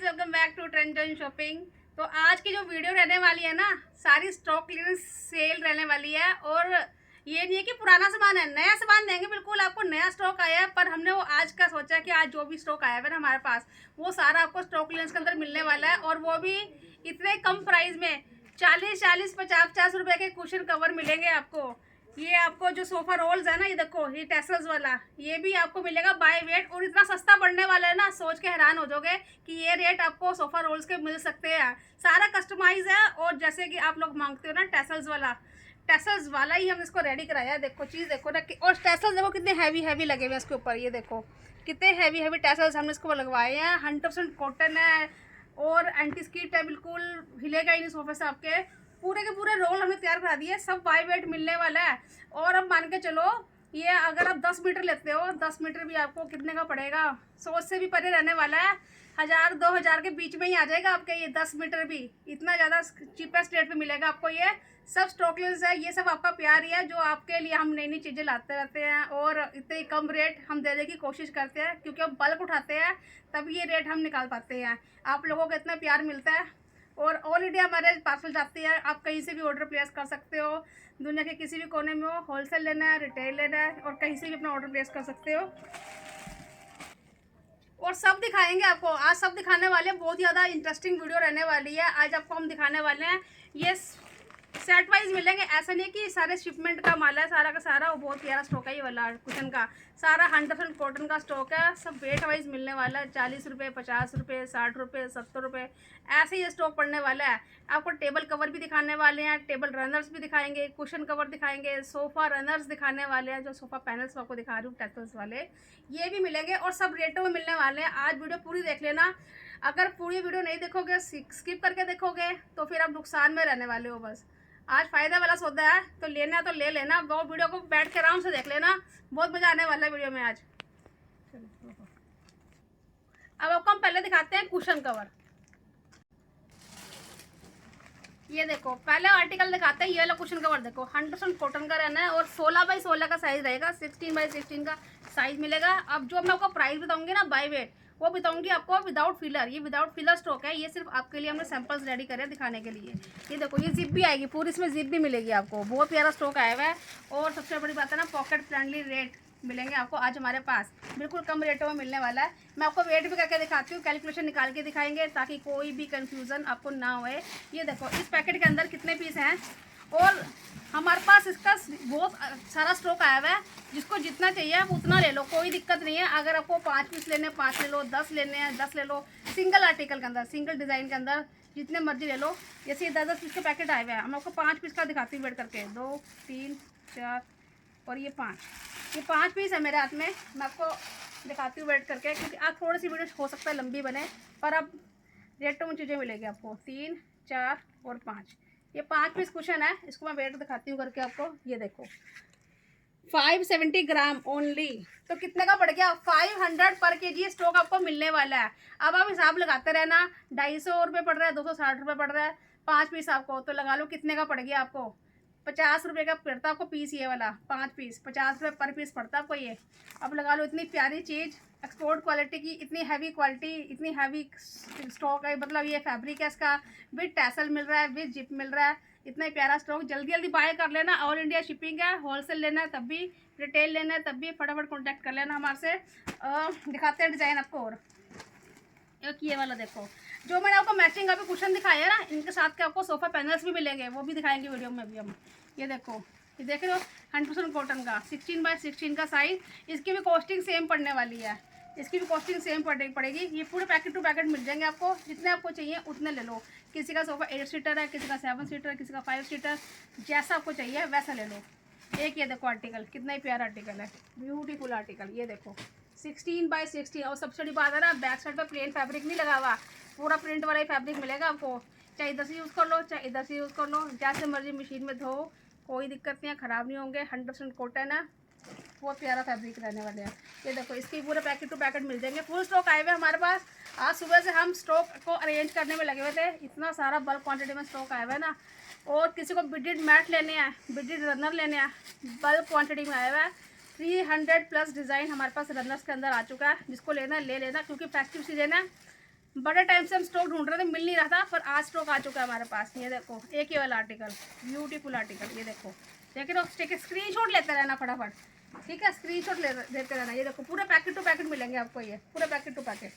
Welcome back to trend and shopping. तो आज की जो वीडियो रहने वाली है ना, सारी स्टॉक क्लियरेंस सेल रहने वाली है। और ये नहीं है कि पुराना सामान है, नया सामान देंगे। बिल्कुल आपको नया स्टॉक आया है, पर हमने वो आज का सोचा कि आज जो भी स्टॉक आया है ना हमारे पास, वो सारा आपको स्टॉक क्लियरेंस के अंदर मिलने वाला है। और वो भी इतने कम प्राइस में 40-50 रुपए के कुशन कवर मिलेंगे आपको। ये आपको जो सोफा रोल्स है ना, ये देखो, ये टेसल्स वाला, ये भी आपको मिलेगा बाय वेट। और इतना सस्ता पड़ने वाला है ना, सोच के हैरान हो जाओगे कि ये रेट आपको सोफा रोल्स के मिल सकते हैं। सारा कस्टमाइज है। और जैसे कि आप लोग मांगते हो ना टेसल्स वाला ही हम इसको रेडी कराया है। देखो चीज़ देखो ना, और टेसल्स देखो कितने हैवी हैवी लगे हुए हैं इसके ऊपर। ये देखो कितने हैवी हैवी टेसल्स हमने इसको लगवाए हैं। 100% कॉटन है और एंटी स्किट है, बिल्कुल हिलेगा ही नहीं सोफे से। आपके पूरे के पूरे रोल हमने तैयार करा दिए, सब बाय वेट मिलने वाला है। और अब मान के चलो, ये अगर आप 10 मीटर लेते हो, 10 मीटर भी आपको कितने का पड़ेगा, 100 से भी परे रहने वाला है। 1000-2000 के बीच में ही आ जाएगा आपके ये 10 मीटर भी। इतना ज़्यादा चीपेस्ट रेट पे मिलेगा आपको। ये सब स्टॉकलेस है, ये सब आपका प्यार ही है जो आपके लिए हम नई नई चीज़ें लाते रहते हैं। और इतने कम रेट हम देने की कोशिश करते हैं, क्योंकि हम बल्क उठाते हैं, तभी ये रेट हम निकाल पाते हैं। आप लोगों को इतना प्यार मिलता है। और ऑल इंडिया हमारे पार्सल जाती है, आप कहीं से भी ऑर्डर प्लेस कर सकते हो। दुनिया के किसी भी कोने में हो, होलसेल लेना है, रिटेल लेना है, और कहीं से भी अपना ऑर्डर प्लेस कर सकते हो। और सब दिखाएंगे आपको, आज सब दिखाने वाले हैं। बहुत ज़्यादा इंटरेस्टिंग वीडियो रहने वाली है। आज आपको हम दिखाने वाले हैं, ये सेट वाइज मिलेंगे। ऐसा नहीं कि सारे शिपमेंट का माल है सारा का सारा। वो बहुत प्यारा स्टॉक है ये वाला कुशन का, सारा 100% कॉटन का स्टॉक है। सब वेट वाइज मिलने वाला है। 40 रुपये, 50 रुपये, 60 रुपये, 70 रुपये, ऐसे ये स्टॉक पड़ने वाला है। आपको टेबल कवर भी दिखाने वाले हैं, टेबल रनर्स भी दिखाएंगे, कुशन कवर दिखाएंगे, सोफ़ा रनर्स दिखाने वाले हैं। जो सोफ़ा पैनल्स आपको दिखा रही हूँ टेटल्स वाले, ये भी मिलेंगे और सब रेटों में मिलने वाले हैं। आज वीडियो पूरी देख लेना। अगर पूरी वीडियो नहीं देखोगे, स्किप करके देखोगे, तो फिर आप नुकसान में रहने वाले हो। बस आज फायदा वाला सौदा है, तो लेना है तो ले लेना। वो वीडियो को बैठ के आराम से देख लेना, बहुत मजा आने वाला है वीडियो में आज। अब आपको हम पहले दिखाते हैं कुशन कवर। ये देखो पहले आर्टिकल दिखाते हैं, ये वाला कुशन कवर देखो, 100% कॉटन का रहना है। और 16x16 का साइज रहेगा, 16x16 का साइज मिलेगा। अब जो मैं आपको प्राइस बताऊंगी ना बाय वेट, वो बताऊंगी आपको विदाउट फिलर। ये विदाउट फिलर स्टॉक है, ये सिर्फ आपके लिए हमने सैंपल्स रेडी करे दिखाने के लिए। ये देखो, ये जिप भी आएगी पूरी, इसमें जिप भी मिलेगी आपको। बहुत प्यारा स्टॉक आया हुआ है। और सबसे बड़ी बात है ना, पॉकेट फ्रेंडली रेट मिलेंगे आपको आज हमारे पास, बिल्कुल कम रेटों में मिलने वाला है। मैं आपको वेट भी करके दिखाती हूँ, कैलकुलेशन निकाल के दिखाएंगे, ताकि कोई भी कंफ्यूजन आपको ना होए। ये देखो इस पैकेट के अंदर कितने पीस हैं, और हमारे पास इसका बहुत सारा स्टॉक आया हुआ है। जिसको जितना चाहिए आप उतना ले लो, कोई दिक्कत नहीं है। अगर आपको 5 पीस लेने हैं 5 ले लो, 10 लेने हैं 10 ले लो। सिंगल आर्टिकल के अंदर, सिंगल डिज़ाइन के अंदर जितने मर्जी ले लो। जैसे 10-10 पीस के पैकेट आए हुए हैं, मैं आपको 5 पीस का दिखाती हूँ वेट करके। 2, 3, 4 और ये 5, ये 5 पीस है मेरे हाथ में। मैं आपको दिखाती हूँ वेट करके, क्योंकि आज थोड़ी सी वीडियो हो सकता है लंबी बने, पर अब रेटों में चीज़ें मिलेगी आपको। 3, 4 और 5, ये 5 पीस कुशन है। इसको मैं वेट दिखाती हूँ करके आपको। ये देखो 570 ग्राम ओनली, तो कितने का पड़ गया, 500 पर केजी स्टॉक आपको मिलने वाला है। अब आप हिसाब लगाते रहना, 250 रुपये पड़ रहा है, 260 रुपये पड़ रहा है 5 पीस आपको, तो लगा लो कितने का पड़ गया आपको। 50 रुपये का पड़ता आपको पीस, ये वाला 5 पीस 50 रुपये पर पीस पड़ता आपको ये। अब लगा लो, इतनी प्यारी चीज़, एक्सपोर्ट क्वालिटी की, इतनी हैवी क्वालिटी, इतनी हैवी स्टॉक है। मतलब ये फैब्रिक है इसका, विद टैसल मिल रहा है, विद जिप मिल रहा है। इतना ही प्यारा स्टॉक, जल्दी जल्दी बाय कर लेना। ऑल इंडिया शिपिंग है, होलसेल लेना है तब भी, रिटेल लेना है तब भी, फटाफट कॉन्टैक्ट कर लेना हमारे से। दिखाते हैं डिज़ाइन आपको। और एक ये वाला देखो, जो मैंने आपको मैचिंग अभी कुशन दिखाया है ना, इनके साथ के आपको सोफ़ा पैनल्स भी मिलेंगे, वो भी दिखाएंगे वीडियो में अभी हम। ये देखो, ये देख रहे हो 100% कॉटन का, 16x16 का साइज। इसकी भी कॉस्टिंग सेम पड़ने वाली है, इसकी भी कॉस्टिंग सेम पड़ेगी। ये पूरे पैकेट टू पैकेट मिल जाएंगे आपको, जितने आपको चाहिए उतने ले लो। किसी का सोफ़ा 8 सीटर है, किसी का 7 सीटर है, किसी का 5 सीटर, जैसा आपको चाहिए वैसा ले लो। एक ये देखो आर्टिकल, कितना ही प्यारा आर्टिकल है, ब्यूटीफुल आर्टिकल। ये देखो 16x16। और सबसे बड़ी बात है ना, बैक साइड पर प्लेन फैब्रिक नहीं लगा हुआ, पूरा प्रिंट वाला ही फैब्रिक मिलेगा आपको। चाहे इधर से यूज़ कर लो, चाहे इधर से यूज़ कर लो, जैसे मर्जी मशीन में धो, कोई दिक्कत नहीं है, ख़राब नहीं होंगे। 100% कॉटन है, बहुत प्यारा फैब्रिक रहने वाले हैं। ये देखो, इसके पूरे पैकेट टू पैकेट मिल जाएंगे। फुल स्टॉक आए हुए हमारे पास। आज सुबह से हम स्टॉक को अरेंज करने में लगे हुए थे, इतना सारा बल्क क्वांटिटी में स्टॉक आया हुआ है ना। और किसी को बिडेड मैट लेने हैं, बिडेड रनर लेने हैं, बल्क क्वांटिटी में आया हुआ है। 300 प्लस डिज़ाइन हमारे पास रनर्स के अंदर आ चुका है। जिसको लेना है ले लेना, क्योंकि फेस्टिव सीजन है, बड़े टाइम से हम स्टॉक ढूंढ रहे थे, मिल नहीं रहा था, पर आज स्टॉक आ चुका है हमारे पास। ये देखो एक ही वाला आर्टिकल, ब्यूटीफुल आर्टिकल। ये देखो देख रहे हो, स्क्रीनशॉट लेते रहना फटाफट, ठीक है, स्क्रीनशॉट लेते रहना। ये देखो पूरे पैकेट टू पैकेट मिलेंगे आपको, ये पूरे पैकेट टू पैकेट,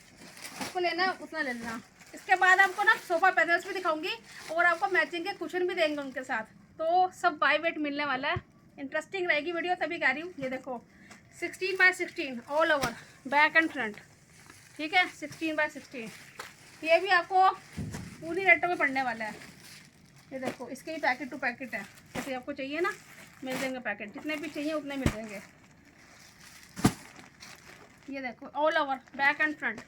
उसको लेना है उतना ले लेना। इसके बाद आपको ना सोफा पैनल्स भी दिखाऊंगी और आपको मैचिंग के कुशन भी देंगे उनके साथ, तो सब बाय वेट मिलने वाला है। इंटरेस्टिंग रहेगी वीडियो, तभी कह रही हूँ। ये देखो 16 by 16 all over, back and front, ठीक है, 16 बाय 16। ये भी आपको पूरी रेटों में पड़ने वाला है। ये देखो इसके ही पैकेट टू पैकेट है, जैसे आपको चाहिए ना मिल जाएंगे पैकेट, जितने भी चाहिए उतने मिल जाएंगे। ये देखो all over back and front,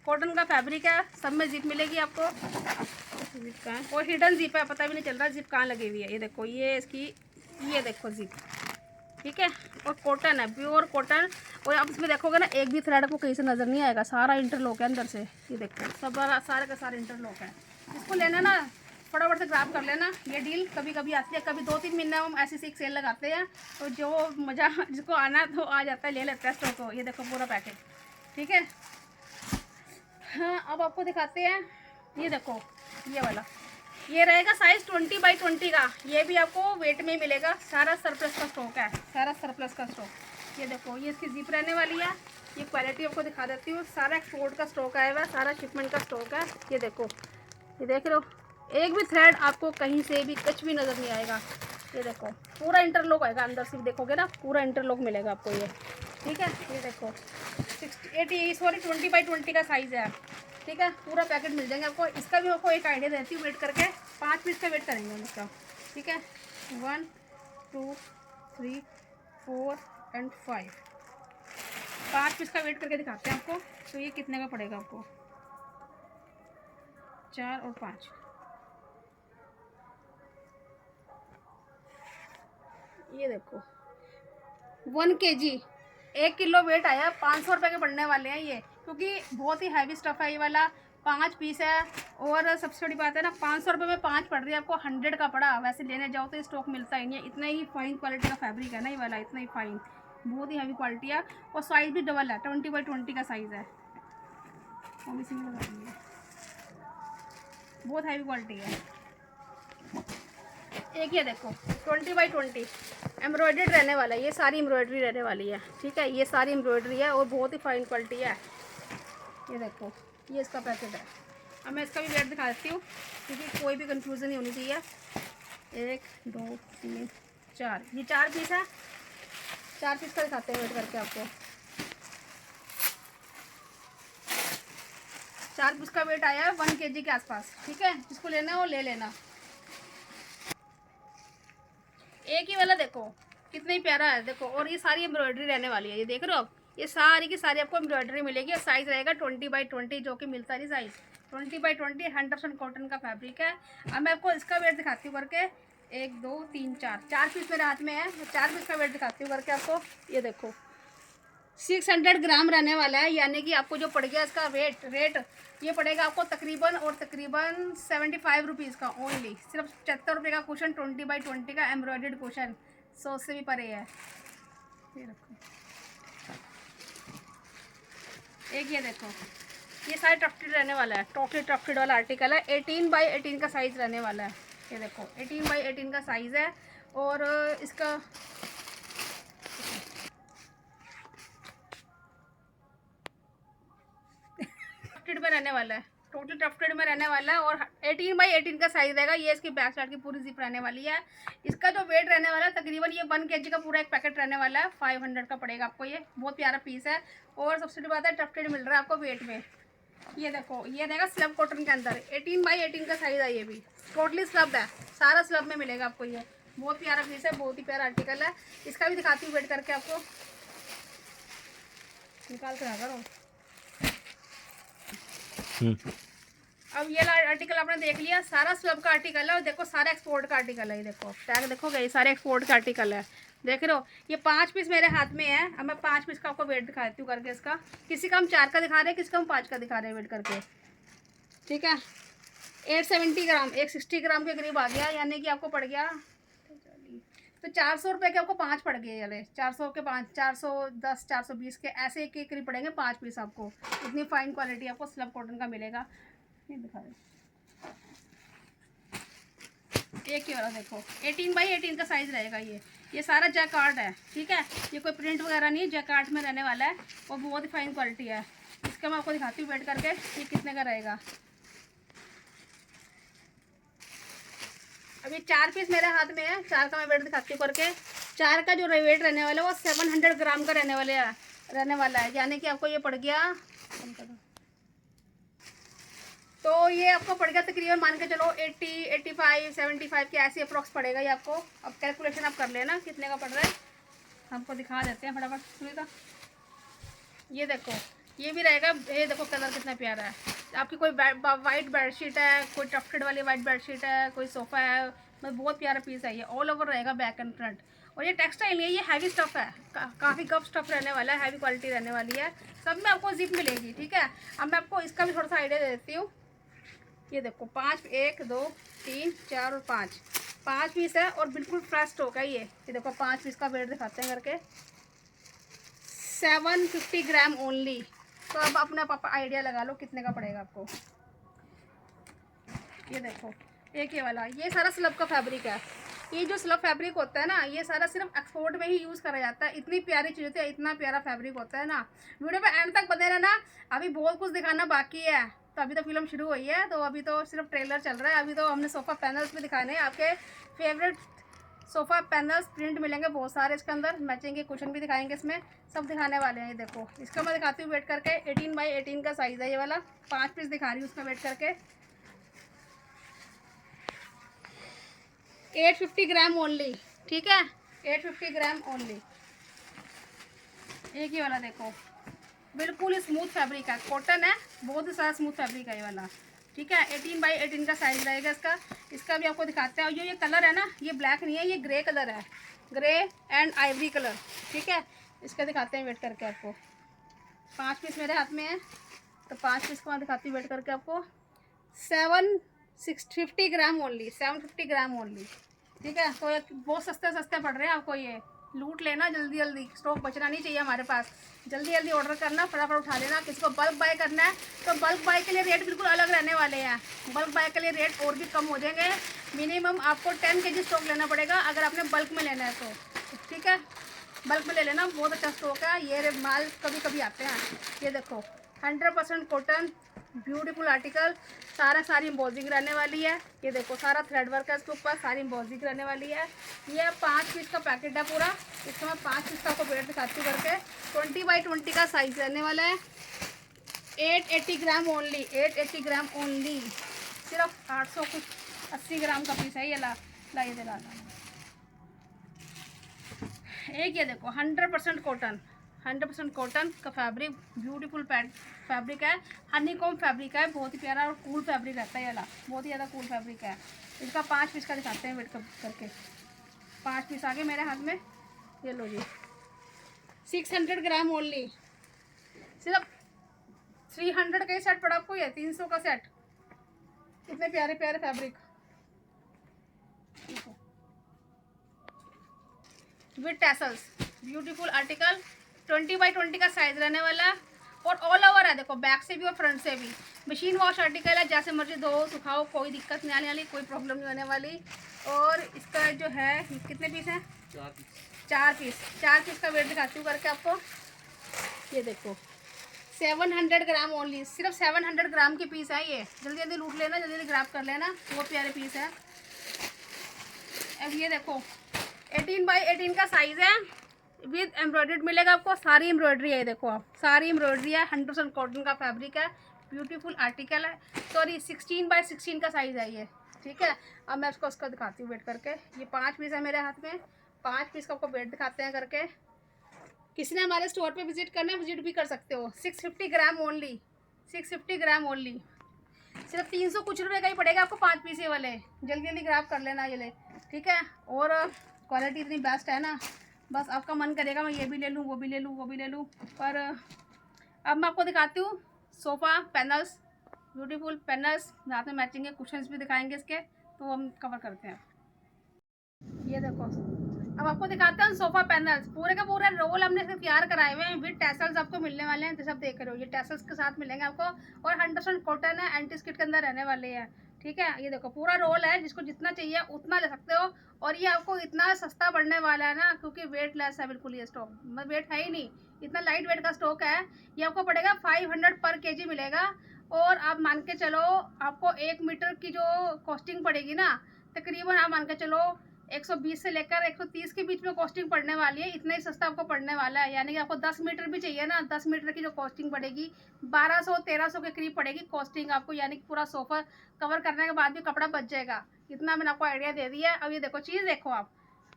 cotton का फैब्रिक है, सब में जिप मिलेगी आपको। जिप का है और हिडन जिप है, पता भी नहीं चल रहा जिप कहाँ लगी हुई है। ये देखो ये इसकी, ये देखो जिप, ठीक है, और कॉटन है, प्योर कॉटन। और आप इसमें देखोगे ना एक भी थ्रेड को कहीं से नज़र नहीं आएगा, सारा इंटरलॉक है अंदर से। ये देखो सब सारे का सारे इंटरलॉक है। इसको लेना ना फटाफट से ग्राब कर लेना, ये डील कभी कभी आती है, कभी 2-3 महीने हम ऐसी एक सेल लगाते हैं, तो जो मज़ा जिसको आना तो आ जाता है, ले लेते हैं स्टॉक को। ये देखो पूरा पैकेट, ठीक है। हाँ अब आपको दिखाते हैं, ये देखो ये वाला, ये रहेगा साइज़ 20 बाई 20 का। ये भी आपको वेट में मिलेगा, सारा सरप्लस का स्टॉक है, सारा सरप्लस का स्टॉक। ये देखो ये इसकी जिप रहने वाली है। ये क्वालिटी आपको दिखा देती हूँ, सारा एक्सपोर्ट का स्टॉक आया हुआ है, सारा शिपमेंट का स्टॉक है। ये देखो ये देख रहे हो, एक भी थ्रेड आपको कहीं से भी कुछ भी नज़र नहीं आएगा। ये देखो पूरा इंटरलॉक आएगा, अंदर से भी देखोगे ना पूरा इंटरलॉक मिलेगा आपको ये, ठीक है। ये देखो 20 बाई 20 का साइज़ है, ठीक है, पूरा पैकेट मिल जाएंगे आपको। इसका भी आपको एक आइडिया देती हूँ, वेट करके 5 पीस का वेट करेंगे हम इसका, ठीक है। 1 2 3 4 एंड 5 पीस का वेट करके दिखाते हैं आपको। तो ये कितने का पड़ेगा आपको, 4 और 5, ये देखो 1 kg 1 किलो वेट आया, 500 रुपये के पड़ने वाले हैं ये, क्योंकि बहुत ही हैवी स्टफ़ है ये वाला। 5 पीस है, और सबसे बड़ी बात है ना 500 रुपये में 5 पड़ रही है आपको, 100 का पड़ा। वैसे लेने जाओ तो स्टॉक मिलता ही नहीं है, इतना ही फाइन क्वालिटी का फैब्रिक है ना ये वाला, इतना ही फाइन, बहुत ही हैवी क्वालिटी है। और साइज़ भी डबल है, 20 बाई 20 का साइज़ है, बहुत हैवी क्वालिटी है। एक ये देखो 20 बाई 20 एम्ब्रॉयडर्ड रहने वाला है, ये सारी एम्ब्रॉयडरी रहने वाली है, ठीक है, ये सारी एम्ब्रॉयडरी है और बहुत ही फाइन क्वालिटी है। ये देखो ये इसका पैकेट है। अब मैं इसका भी वेट दिखा देती हूँ, क्योंकि कोई भी कंफ्यूजन नहीं होनी चाहिए। 1 2 3 4, ये 4 पीस है, 4 पीस का दिखाते हैं वेट करके आपको। 4 पीस का वेट आया है 1 kg के आसपास, ठीक है, जिसको लेना है वो ले लेना। एक ही वाला देखो कितना ही प्यारा है, देखो, और ये सारी एम्ब्रॉयडरी रहने वाली है। ये देख रहे हो आप, ये सारी की सारी आपको एम्ब्रॉयडरी मिलेगी। और साइज़ रहेगा 20 बाई 20, जो कि मिलता नहीं साइज़, 20 बाई 20 100% कॉटन का फैब्रिक है। अब मैं आपको इसका वेट दिखाती हूँ करके, 1 2 3 4 पीस मेरे हाथ में है, 4 पीस का वेट दिखाती हूँ करके आपको। ये देखो 600 ग्राम रहने वाला है, यानी कि आपको जो पड़ गया इसका रेट ये पड़ेगा आपको तकरीबन 75 रुपीज़ का ओनली, सिर्फ 75 रुपये का कुशन, 20 बाई 20 का एम्ब्रॉयडर्ड कुशन, 100 से भी परे है। ये रखो एक, ये देखो ये सारे टफ्टेड रहने वाला है, टफ्टेड वाला आर्टिकल है, 18 बाई 18 का साइज़ रहने वाला है। ये देखो 18 बाई 18 का साइज़ है, और इसका टफ्टेड में रहने वाला है, टोटल टफ्टेड में रहने वाला है, और 18 बाई 18 का साइज़ रहेगा। ये इसकी बैक साइड की पूरी जिप रहने वाली है। इसका जो वेट रहने वाला है तकरीबन ये 1 kg का पूरा एक पैकेट रहने वाला है, 500 का पड़ेगा आपको। ये बहुत प्यारा पीस है, और सबसे बड़ी बात है टफ्टेड मिल रहा है आपको वेट में। ये देखो ये रहेगा स्लब कॉटन के अंदर, 18 बाई 18 का साइज़ है, ये भी टोटली स्लब है, सारा स्लब में मिलेगा आपको। ये बहुत प्यारा पीस है, बहुत ही प्यारा आर्टिकल है। इसका भी दिखाती हूँ वेट करके आपको, निकाल कर आ करो। अब ये आर्टिकल आपने देख लिया, सारा स्लब का आर्टिकल है, और देखो सारा एक्सपोर्ट का आर्टिकल है। ये देखो टैग देखोगे, ये सारे एक्सपोर्ट का आर्टिकल है, देख रहे हो। ये 5 पीस मेरे हाथ में है। अब मैं 5 पीस का आपको वेट दिखाती हूँ करके इसका। किसी का हम 4 का दिखा रहे हैं, किसी का हम 5 का दिखा रहे हैं वेट करके, ठीक है। 870 ग्राम, 160 ग्राम के करीब आ गया, यानी कि आपको पड़ गया तो 400 रुपये के आपको 5 पड़ गए, वाले 400 के 5, 410, 420 के ऐसे एक करीब पड़ेंगे 5 पीस आपको। इतनी फाइन क्वालिटी आपको स्लब कॉटन का मिलेगा। ये दिखा रहे, एक ही वाला देखो 18 बाई 18 का साइज़ रहेगा। ये सारा जैकार्ड है, ठीक है, ये कोई प्रिंट वगैरह नहीं है, जैकार्ड में रहने वाला है और बहुत ही फाइन क्वालिटी है। इसका मैं आपको दिखाती हूँ वेट करके ये कितने का रहेगा। अभी 4 पीस मेरे हाथ में है, 4 का मैं वेट दिखाती हूँ करके। 4 का जो वेट रहने वाला है वो 700 ग्राम का रहने वाला है, यानी कि आपको ये पड़ गया, तो ये आपको पड़ गया तकरीबन मान के चलो 80, 85, 75 के ऐसे अप्रॉक्स पड़ेगा ये आपको। अब कैलकुलेशन आप कर लेना कितने का पड़ रहा है, हमको दिखा देते हैं फटाफट सुनीता। ये देखो ये भी रहेगा, ये देखो कलर कितना प्यारा है। आपकी कोई वाइट बेडशीट है, कोई टफ्टेड वाली वाइट बेडशीट है, कोई सोफ़ा है, मतलब बहुत प्यारा पीस है ये। ऑल ओवर रहेगा बैक एंड फ्रंट, और ये टेक्सटाइल नहीं है, ये हैवी स्टफ़ है, काफ़ी गफ स्टफ़ रहने वाला है, हैवी क्वालिटी रहने वाली है। सब में आपको जिप मिलेगी, ठीक है। अब मैं आपको इसका भी थोड़ा सा आइडिया दे देती हूँ। ये देखो 5, 1, 2, 3, 4 और 5 पीस है और बिल्कुल फ्रेश स्टॉक है ये देखो 5 पीस का वेट दिखाते हैं करके। 750 ग्राम ओनली। तो अब अपना पापा आइडिया लगा लो कितने का पड़ेगा आपको। ये देखो एक ये वाला, ये सारा स्लब का फैब्रिक है। ये जो स्लब फैब्रिक होता है ना, ये सारा सिर्फ एक्सपोर्ट में ही यूज़ करा जाता है। इतनी प्यारी चीज़ होती है, इतना प्यारा फैब्रिक होता है ना। वीडियो पे एंड तक बने रहना, अभी बहुत कुछ दिखाना बाकी है। तो अभी तो फिल्म शुरू हुई है, तो अभी तो सिर्फ ट्रेलर चल रहा है। अभी तो हमने सोफ़ा पैनल्स भी दिखाने हैं, आपके फेवरेट सोफ़ा पैनल्स प्रिंट मिलेंगे बहुत सारे इसके अंदर, मैचिंग के कुशन भी दिखाएंगे, इसमें सब दिखाने वाले हैं। ये देखो इसका मैं दिखाती हूँ वेट करके। 18 बाई 18 का साइज़ है ये वाला, 5 पीस दिखा रही हूँ उसका वेट करके। 850 ग्राम ओनली, ठीक है, 850 ग्राम ओनली। एक ही वाला देखो बिल्कुल स्मूथ फैब्रिक है, कॉटन है, बहुत ही सारा स्मूथ फैब्रिक है ये वाला, ठीक है। 18 बाई 18 का साइज़ रहेगा इसका। इसका भी आपको दिखाते हैं। और ये कलर है ना, ये ब्लैक नहीं है, ये ग्रे कलर है, ग्रे एंड आइवरी कलर, ठीक है। इसका दिखाते हैं वेट करके आपको। 5 पीस मेरे हाथ में है, तो 5 पीस को मैं दिखाती हूँ वेट करके आपको। 750 ग्राम ओनली, 750 ग्राम ओनली, ठीक है। तो बहुत सस्ते सस्ते पड़ रहे हैं आपको, ये लूट लेना जल्दी जल्दी, स्टॉक बचना नहीं चाहिए हमारे पास। जल्दी जल्दी ऑर्डर करना, फटाफट उठा लेना। किसी को बल्क बाय करना है तो बल्क बाय के लिए रेट बिल्कुल अलग रहने वाले हैं। बल्क बाय के लिए रेट और भी कम हो जाएंगे। मिनिमम आपको 10 kg स्टॉक लेना पड़ेगा अगर आपने बल्क में लेना है तो, ठीक है। बल्क में ले लेना, बहुत अच्छा स्टॉक है। ये माल कभी कभी आते हैं। ये देखो 100% कॉटन, ब्यूटीफुल आर्टिकल, सारी एम्बोजिंग रहने वाली है। ये देखो सारा थ्रेड वर्क है इसके ऊपर, सारी एम्बोजिंग रहने वाली है। ये 5 पीस का पैकेट है पूरा। इसको मैं 5 पीस का आपको वेट दिखाती हूँ करके। 20 बाई 20 का साइज रहने वाला है। 880 ग्राम ओनली, 880 ग्राम ओनली, सिर्फ 880 ग्राम का पीस है ये। ला ये दिला एक, ये देखो 100% कॉटन, 100% कॉटन का फैब्रिक, ब्यूटीफुल फैब्रिक है, हनी कॉम फैब्रिक है, बहुत ही प्यारा और कूल फैब्रिक रहता है ये वाला, बहुत ही ज़्यादा कूल फैब्रिक है। इसका 5 पीस का दिखाते हैं वेट करके। 5 पीस आगे मेरे हाथ में, ये लो जी। 600 ग्राम ओनली, सिर्फ 300 का ही सेट पड़ा आपको, ये 300 का सेट। इतने प्यारे प्यारे fabric with tassels, beautiful article. 20 by 20 का साइज रहने वाला है और ऑल ओवर है, देखो बैक से भी और फ्रंट से भी। मशीन वॉश आर्टिकल है, जैसे मर्जी धो सुखाओ, कोई दिक्कत नहीं आने वाली, कोई प्रॉब्लम नहीं होने वाली। और इसका जो है कितने पीस हैं? 4 पीस। 4 पीस का वेट दिखाती हूँ करके आपको। ये देखो 700 ग्राम ओनली, सिर्फ 700 ग्राम के पीस है ये। जल्दी जल्दी लूट लेना, जल्दी जल्दी ग्रैब कर लेना, बहुत प्यारे पीस है। अब ये देखो 18 बाई 18 का साइज़ है, विद एम्ब्रॉयडर्ड मिलेगा आपको, सारी एम्ब्रॉयडरी है। देखो आप, सारी एम्ब्रॉयडरी है, 100% कॉटन का फैब्रिक है, ब्यूटीफुल आर्टिकल है। सॉरी 16 बाई 16 का साइज़ है ये, ठीक है। अब मैं उसको दिखाती हूँ वेट करके। ये 5 पीस है मेरे हाथ में, 5 पीस का आपको वेट दिखाते हैं करके। किसी ने हमारे स्टोर पे विजिट करना है, विजिट भी कर सकते हो। 650 ग्राम ओनली, 650 ग्राम ओनली, सिर्फ 300 कुछ रुपये का ही पड़ेगा आपको 5 पीस ये वाले। जल्दी जल्दी ग्रैब कर लेना ये ले, ठीक है। और क्वालिटी इतनी बेस्ट है ना, बस आपका मन करेगा मैं ये भी ले लूँ, वो भी ले लूँ, वो भी ले लूँ। पर अब मैं आपको दिखाती हूँ सोफ़ा पैनल्स, ब्यूटीफुल पैनल्स, साथ में मैचिंग के कुशन्स भी दिखाएंगे इसके, तो हम कवर करते हैं। ये देखो अब आपको दिखाते हैं सोफा पैनल्स, पूरे का पूरा रोल हमने इसके तैयार कराए हुए हैं विद टैसल्स आपको मिलने वाले हैं, जैसे आप देख रहे हो ये टैसल्स के साथ मिलेंगे आपको, और 100% कॉटन है, एंटी स्किट के अंदर रहने वाले हैं। ठीक है, ये देखो पूरा रोल है, जिसको जितना चाहिए उतना ले सकते हो। और ये आपको इतना सस्ता पड़ने वाला है ना, क्योंकि वेट लेस है बिल्कुल, ये स्टॉक वेट है ही नहीं, इतना लाइट वेट का स्टॉक है। ये आपको पड़ेगा 500 पर केजी मिलेगा। और आप मान के चलो आपको 1 मीटर की जो कॉस्टिंग पड़ेगी ना, तकरीबन आप मान के चलो 120 से लेकर 130 के बीच में कॉस्टिंग पड़ने वाली है। इतना ही सस्ता आपको पड़ने वाला है, यानी कि आपको 10 मीटर भी चाहिए ना, 10 मीटर की जो कॉस्टिंग पड़ेगी 1200-1300 के करीब पड़ेगी कॉस्टिंग आपको, यानी कि पूरा सोफा कवर करने के बाद भी कपड़ा बच जाएगा। इतना मैंने आपको आइडिया दे दिया। अब ये देखो चीज़ देखो आप,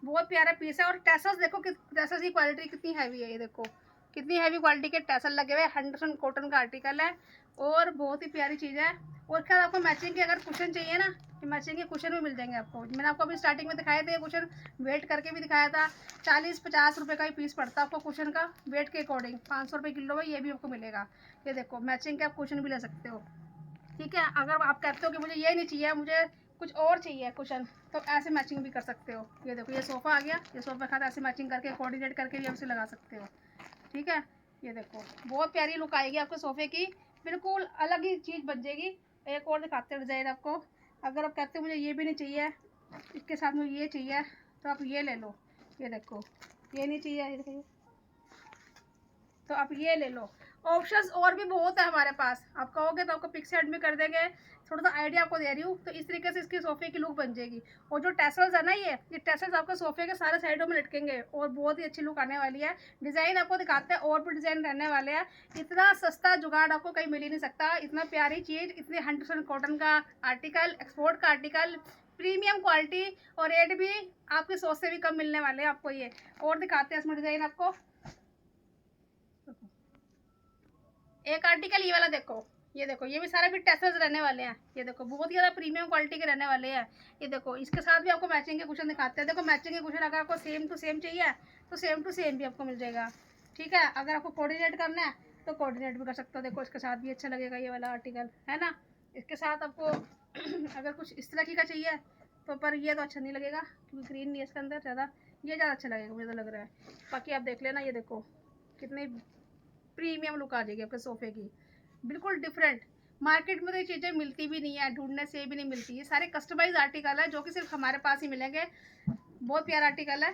बहुत प्यारा पीस है। और टैसल्स देखो कि टैसल्स की क्वालिटी कितनी हैवी है, ये देखो कितनी हैवी क्वालिटी के टैसल लगे हुए हैं, 100% कॉटन का आर्टिकल है और बहुत ही प्यारी चीज़ है। और खैर आपको मैचिंग के अगर कुशन चाहिए ना, तो मैचिंग के कुशन भी मिल जाएंगे आपको। मैंने आपको अभी स्टार्टिंग में दिखाए थे कुशन, वेट करके भी दिखाया था। 40-50 रुपये का ही पीस पड़ता है आपको कुशन का, वेट के अकॉर्डिंग 500 रुपये किलो में ये भी आपको मिलेगा। ये देखो मैचिंग के आप कुशन भी ले सकते हो। ठीक है, अगर आप कहते हो कि मुझे ये नहीं चाहिए, मुझे कुछ और चाहिए कुशन, तो ऐसे मैचिंग भी कर सकते हो। ये देखो ये सोफ़ा आ गया, ये सोफ़ा के साथ ऐसे मैचिंग करके कोऑर्डिनेट करके भी उसे लगा सकते हो। ठीक है, ये देखो बहुत प्यारी लुक आएगी आपके सोफ़े की, बिल्कुल अलग ही चीज़ बन जाएगी। एक और दिखाते हैं डिज़ाइन आपको। अगर आप कहते हो मुझे ये भी नहीं चाहिए, इसके साथ मुझे ये चाहिए, तो आप ये ले लो। ये देखो ये नहीं चाहिए, ये देखिए, तो आप ये ले लो। ऑप्शंस और भी बहुत है हमारे पास, आप कहोगे तो आपको पिक सेट भी कर देंगे। थोड़ा सा आइडिया आपको दे रही हूँ, तो इस तरीके से इसकी सोफे की लुक बन जाएगी। और जो टैसल्स है ना, ये टैसल्स आपके सोफे के सारे साइडों में लटकेंगे और बहुत ही अच्छी लुक आने वाली है। डिज़ाइन आपको दिखाते हैं, और भी डिज़ाइन रहने वाले हैं। इतना सस्ता जुगाड़ आपको कहीं मिल ही नहीं सकता, इतना प्यारी चीज़, इतनी 100% कॉटन का आर्टिकल, एक्सपोर्ट का आर्टिकल, प्रीमियम क्वालिटी, और रेट भी आपकी सोच से भी कम मिलने वाले हैं आपको ये। और दिखाते हैं इसमें डिज़ाइन आपको। एक आर्टिकल ये वाला देखो, ये देखो ये भी सारे भी टैसल्स रहने वाले हैं। ये देखो बहुत ही ज़्यादा प्रीमियम क्वालिटी के रहने वाले हैं। ये देखो इसके साथ भी आपको मैचिंग के कुशन दिखाते हैं। देखो मैचिंग के कुशन अगर आपको सेम टू सेम चाहिए तो सेम टू सेम भी आपको मिल जाएगा। ठीक है, अगर आपको कोऑर्डिनेट करना है तो कोऑर्डिनेट भी कर सकते हो। देखो इसके साथ भी अच्छा लगेगा ये वाला आर्टिकल, है ना। इसके साथ आपको अगर कुछ इस तरह की का चाहिए तो, पर ये तो अच्छा नहीं लगेगा क्योंकि ग्रीन नहीं है इसके अंदर ज़्यादा, ये ज़्यादा अच्छा लगेगा मुझे तो लग रहा है। बाकी आप देख लेना, ये देखो कितने प्रीमियम लुक आ जाएगी आपके सोफ़े की, बिल्कुल डिफरेंट। मार्केट में तो ये चीज़ें मिलती भी नहीं है, ढूंढने से भी नहीं मिलती। ये सारे कस्टमाइज आर्टिकल है जो कि सिर्फ हमारे पास ही मिलेंगे। बहुत प्यारा आर्टिकल है।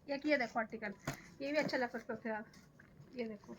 एक ये देखो आर्टिकल, ये भी अच्छा लग सकता है यार। ये देखो,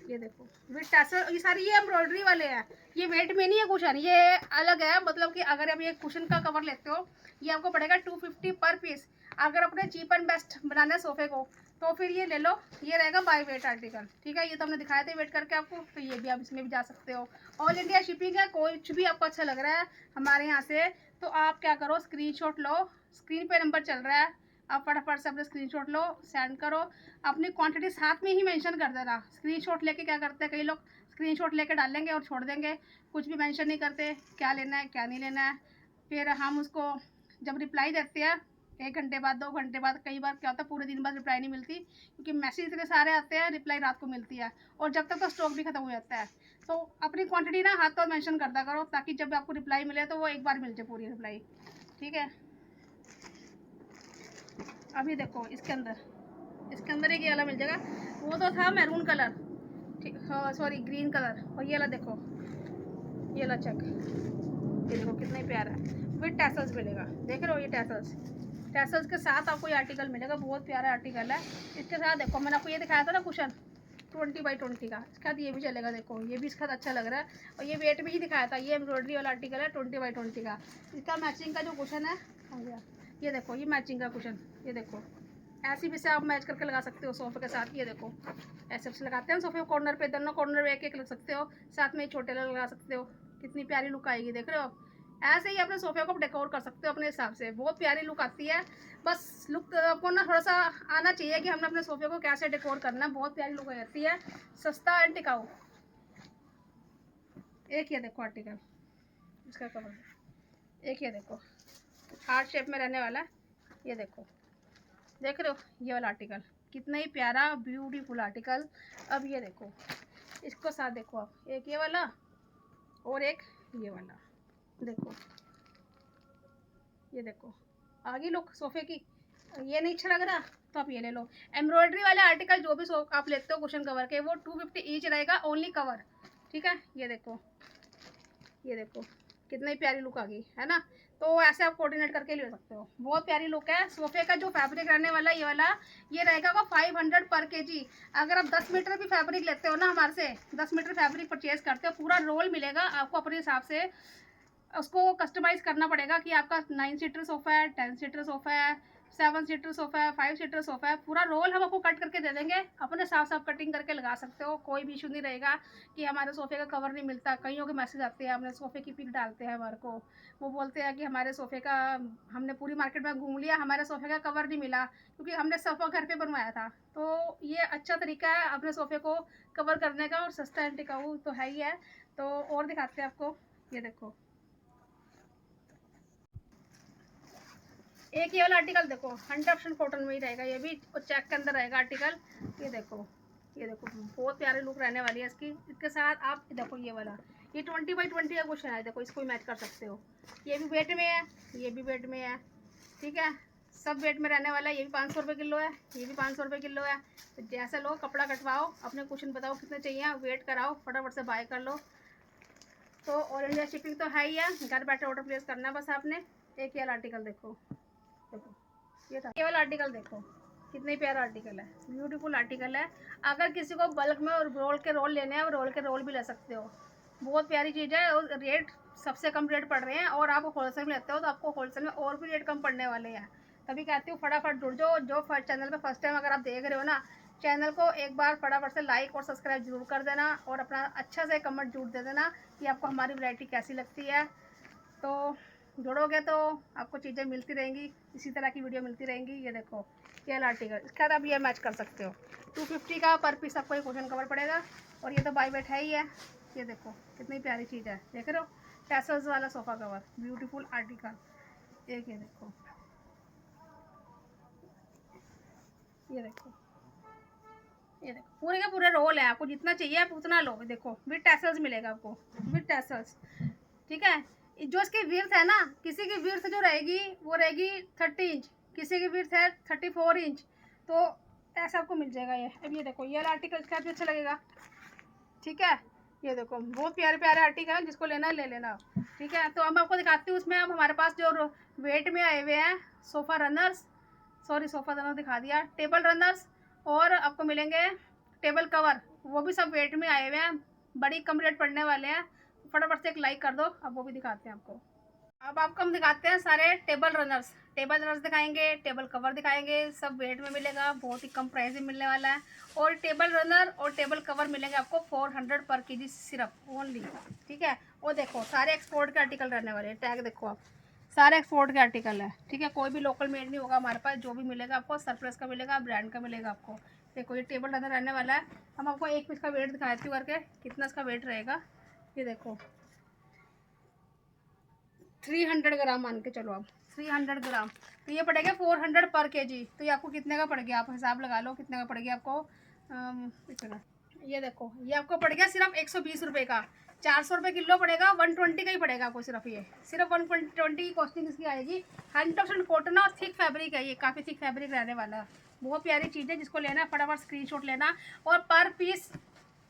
ये देखो विद टैसल, ये सारी ये एम्ब्रॉयडरी वाले हैं। ये वेट में नहीं है कुशन, ये अलग है। मतलब कि अगर आप ये कुशन का कवर लेते हो, ये आपको पड़ेगा 250 पर पीस। अगर अपने चीप एंड बेस्ट बनाना है सोफे को, तो फिर ये ले लो, ये रहेगा बाय वेट आर्टिकल। ठीक है, ये तो हमने दिखाया था वेट करके आपको, तो ये भी आप इसमें भी जा सकते हो। ऑल इंडिया शिपिंग है, कुछ भी आपको अच्छा लग रहा है हमारे यहाँ से तो आप क्या करो, स्क्रीनशॉट लो, स्क्रीन पे नंबर चल रहा है, आप फटाफट से अपने स्क्रीनशॉट लो, सेंड करो। अपनी क्वांटिटी साथ में ही मेंशन कर देना। स्क्रीनशॉट लेके क्या करते हैं कई लोग, स्क्रीनशॉट लेके डालेंगे और छोड़ देंगे, कुछ भी मेंशन नहीं करते क्या लेना है क्या नहीं लेना है। फिर हम उसको जब रिप्लाई देते हैं 1 घंटे बाद, 2 घंटे बाद, कई बार क्या होता है पूरे दिन बाद रिप्लाई नहीं मिलती, क्योंकि मैसेज इतने सारे आते हैं, रिप्लाई रात को मिलती है। और जब तक तो स्टॉक भी खत्म हो जाता है। तो अपनी क्वांटिटी ना हाथ तो मेंशन करता करो, ताकि जब आपको रिप्लाई मिले तो वो एक बार मिल जाए पूरी रिप्लाई। ठीक है, अभी देखो इसके अंदर एक ये वाला मिल जाएगा, वो तो था मैरून कलर, ठीक, हाँ सॉरी ग्रीन कलर। और ये वाला देखो, ये वाला चेक, ये देखो कितना ही प्यारा है, विद टैसल्स मिलेगा। देख रहे हो ये टैसल्स, टैसल्स के साथ आपको ये आर्टिकल मिलेगा, बहुत प्यारा आर्टिकल है। इसके साथ देखो मैंने आपको ये दिखाया था ना कुशन 20x20 का, इसके साथ ये भी चलेगा। देखो ये भी इसके साथ अच्छा लग रहा है। और ये वेट भी ही दिखाया था, ये एम्ब्रॉयडरी वाला आर्टिकल है 20x20 का। इसका मैचिंग का जो कुशन है हो गया, ये देखो ये मैचिंग का कुशन, ये देखो ऐसे भी से आप मैच करके लगा सकते हो सोफे के साथ। ये देखो ऐसे से लगाते हैं सोफे कॉर्नर पे, दोनों कॉर्नर में एक एक लग सकते हो, साथ में छोटे लगा सकते हो, कितनी प्यारी लुक आएगी। देख रहे हो, ऐसे ही अपने सोफे को डेकोर कर सकते हो अपने हिसाब से, बहुत प्यारी लुक आती है। बस लुक आपको ना थोड़ा सा आना चाहिए कि हमने अपने सोफे को कैसे डेकोर करना है, बहुत प्यारी लुक आ जाती है, सस्ता एंड टिकाऊ। एक ये देखो आर्टिकल, इसका कवर, एक ये देखो हार्ट शेप में रहने वाला, ये देखो देख रहे हो ये वाला आर्टिकल, कितना ही प्यारा ब्यूटीफुल आर्टिकल। अब ये देखो इसको साथ देखो आप, एक ये वाला और एक ये वाला, देखो ये देखो आगे लुक सोफे की, ये नहीं अच्छा लग रहा तो आप ये ले लो। एम्ब्रॉयडरी वाले आर्टिकल जो भी आप लेते हो कुशन कवर के, वो 250 ईच रहेगा ओनली कवर। ठीक है, ये देखो, ये देखो कितनी प्यारी लुक आ गई है ना। तो ऐसे आप कोऑर्डिनेट करके ले सकते हो, बहुत प्यारी लुक है। सोफे का जो फैब्रिक रहने वाला ये वाला, ये रहेगा वो 500 पर केजी। अगर आप 10 मीटर भी फैब्रिक लेते हो ना हमारे से, 10 मीटर फैब्रिक परचेज करते हो, पूरा रोल मिलेगा आपको अपने हिसाब से। उसको कस्टमाइज़ करना पड़ेगा कि आपका 9 सीटर सोफ़ा है, 10 सीटर सोफ़ा है, 7 सीटर सोफ़ा है, 5 सीटर सोफ़ा है। पूरा रोल हम आपको कट करके दे देंगे, अपने साफ साफ कटिंग करके लगा सकते हो, कोई भी इशू नहीं रहेगा कि हमारे सोफ़े का कवर नहीं मिलता। कईयों के मैसेज आते हैं, अपने सोफ़े की पिक डालते हैं हमारे को, वो बोलते हैं कि हमारे सोफ़े का, हमने पूरी मार्केट में घूम लिया, हमारे सोफ़े का कवर नहीं मिला क्योंकि हमने सोफ़ा घर पे बनवाया था। तो ये अच्छा तरीका है अपने सोफ़े को कवर करने का, और सस्ता एंड टिकाऊ तो है ही है। तो और दिखाते हैं आपको, ये देखो एक ये वाला आर्टिकल देखो, 100% कॉटन में ही रहेगा ये भी, और चेक के अंदर रहेगा आर्टिकल। ये देखो, ये देखो बहुत प्यारी लुक रहने वाली है इसकी। इसके साथ आप देखो ये वाला, ये 20x20 का क्वेश्चन है, देखो इसको भी मैच कर सकते हो। ये भी वेट में है, ये भी वेट में है, ठीक है, सब वेट में रहने वाला है। ये भी 500 रुपये किलो है, ये भी 500 रुपये किलो है। तो जैसे लो कपड़ा कटवाओ, अपने क्वेश्चन बताओ कितने चाहिए, वेट कराओ, फटाफट से बाय कर लो। तो ऑल इंडिया शिपिंग तो है ही है, घर बैठे ऑर्डर प्लेस करना है बस आपने। एक ये आर्टिकल देखो, देखो ये था, ये वाला आर्टिकल देखो कितनी प्यारा आर्टिकल है, ब्यूटीफुल आर्टिकल है। अगर किसी को बल्क में और रोल के रोल लेने हैं, और रोल के रोल भी ले सकते हो। बहुत प्यारी चीज़ है, और रेट सबसे कम रेट पड़ रहे हैं, और आप होलसेल में लेते हो तो आपको होलसेल में और भी रेट कम पड़ने वाले हैं। तभी कहती हूँ फटाफट जुड़ जाओ। जो चैनल पे फर्स्ट टाइम अगर आप देख रहे हो ना, चैनल को एक बार फटाफट से लाइक और सब्सक्राइब जरूर कर देना, और अपना अच्छा से कमेंट जरूर दे देना कि आपको हमारी वैरायटी कैसी लगती है। तो जुड़ोगे तो आपको चीज़ें मिलती रहेंगी, इसी तरह की वीडियो मिलती रहेंगी। ये देखो ये वाला आर्टिकल, इसके साथ आप ये मैच कर सकते हो। 250 का पर पीस आपको ये क्वेश्चन कवर पड़ेगा, और ये तो बाई वेट है ही है। ये देखो कितनी प्यारी चीज़ है, देख रहे हो, टैसल्स वाला सोफ़ा कवर, ब्यूटीफुल आर्टिकल। एक ये देखो, ये देखो, ये देखो पूरे के पूरे रोल है, आपको जितना चाहिए आप उतना लो। देखो विद टैसल्स मिलेगा आपको, विद टैसल्स, ठीक है। जो इसकी विड्थ है ना, किसी की विड्थ जो रहेगी वो रहेगी 30 इंच, किसी की विड्थ है 34 इंच। तो ऐसा आपको मिल जाएगा ये। अब ये देखो ये वाला आर्टिकल इसका भी अच्छा लगेगा, ठीक है। ये देखो बहुत प्यारे प्यारे आर्टिकल है, जिसको लेना ले लेना, ठीक है। तो अब आपको दिखाती हूँ, उसमें अब हमारे पास जो वेट में आए हुए हैं sofa runners, sorry sofa runner दिखा दिया, टेबल रनर्स, और आपको मिलेंगे टेबल कवर, वो भी सब वेट में आए हुए हैं, बड़ी कम रेट पड़ने वाले हैं। फटाफट से एक लाइक कर दो, अब वो भी दिखाते हैं आपको। अब आपको हम दिखाते हैं सारे टेबल रनर्स, टेबल रनर्स दिखाएंगे, टेबल कवर दिखाएंगे, सब वेट में मिलेगा, बहुत ही कम प्राइस में मिलने वाला है। और टेबल रनर और टेबल कवर मिलेंगे आपको 400 पर केजी सिर्फ ओनली, ठीक है। और देखो सारे एक्सपोर्ट के आर्टिकल रहने वाले हैं, टैग देखो आप, सारे एक्सपोर्ट के आर्टिकल है, ठीक है। कोई भी लोकल मेड नहीं होगा हमारे पास, जो भी मिलेगा आपको सरप्लस का मिलेगा, ब्रांड का मिलेगा आपको। देखो ये टेबल रनर रहने वाला है। हम आपको एक पीस का वेट दिखाती हूँ करके, कितना इसका वेट रहेगा। ये देखो 300 ग्राम मान के चलो आप, 300 ग्राम, तो ये पड़ेगा 400 पर केजी। तो ये आपको कितने का पड़ गया, आप हिसाब लगा लो कितने का पड़ गया आपको। इतना, ये देखो ये आपको पड़ गया सिर्फ 120 रुपये का, 400 रुपये किलो पड़ेगा, 120 का ही पड़ेगा आपको सिर्फ। ये सिर्फ 120 की कॉस्टिंग इसकी आएगी। 100% कॉटन और थिक फैब्रिक है, ये काफ़ी थिक फैब्रिक रहने वाला है। बहुत प्यारी चीज़ है, जिसको लेना है फटाफट स्क्रीनशॉट लेना, और पर पीस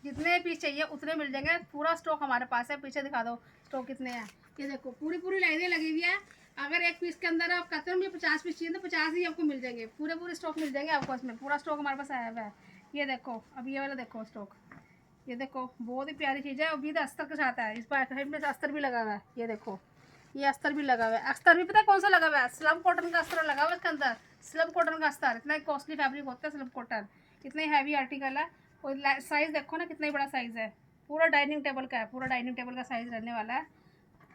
जितने पीस चाहिए उतने मिल जाएंगे। पूरा स्टॉक हमारे पास है, पीछे दिखा दो स्टॉक कितने हैं। ये देखो पूरी पूरी लाइनें लगी हुई है। अगर एक पीस के अंदर आप कहते हो मुझे 50 पीस चाहिए, तो 50 ही आपको मिल जाएंगे, पूरे पूरे स्टॉक मिल जाएंगे आपको, इसमें पूरा स्टॉक हमारे पास आया हुआ है। ये देखो अब ये वाला देखो स्टॉक, ये देखो बहुत ही प्यारी चीज़ है, और भी अस्तर के साथ है, इस पर में अस्तर भी लगा हुआ है। ये देखो ये अस्तर भी लगा हुआ है, अस्तर भी पता है कौन सा लगा हुआ है, स्लम कॉटन का अस्तर लगा हुआ है इसके अंदर, स्लम कॉटन का अस्तर। इतना कॉस्टली फैब्रिक होता है स्लम कॉटन, इतने हैवी आर्टिकल है। और साइज़ देखो ना कितना बड़ा साइज़ है, पूरा डाइनिंग टेबल का है, पूरा डाइनिंग टेबल का साइज़ रहने वाला है।